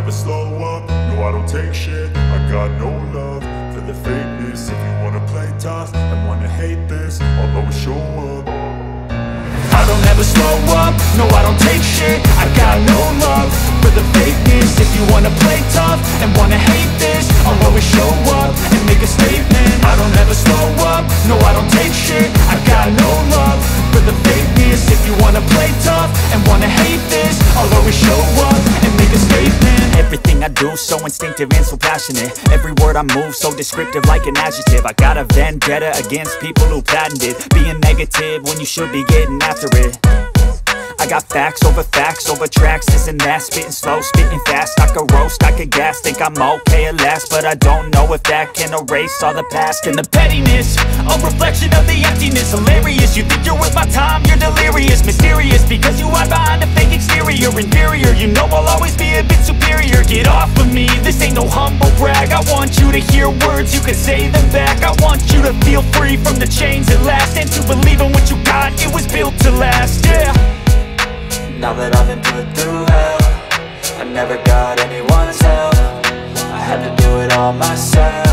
never slow up, no I don't take shit. I got no love for the fakeness. If you wanna play tough and wanna hate this, I'll always show up. I don't ever slow up, no I don't take shit. I got no love for the fakeness. If you wanna play tough and wanna hate this, I'll always show up and make a statement. I don't ever slow up, no I don't take shit. I got no love for the fakeness. If you wanna play tough and wanna hate this, I'll always show up and make a statement. Everything I do so instinctive and so passionate. Every word I move so descriptive like an adjective. I got a vendetta against people who patented being negative when you should be getting after it. I got facts over tracks, this and that. Spitting slow, spitting fast. I could roast, I could gas. Think I'm okay at last, but I don't know if that can erase all the past. And the pettiness, a reflection of the emptiness. Hilarious, you think you're worth my time, you're delirious. Mysterious, because you hide behind a fake exterior. Inferior, you know I'll always be a bit superior. Get off of me, this ain't no humble brag. I want you to hear words, you can say them back. I want you to feel free from the chains at last, and to believe in what you got, it was built to last, yeah. Now that I've been put through hell, I never got anyone's help. I had to do it all myself.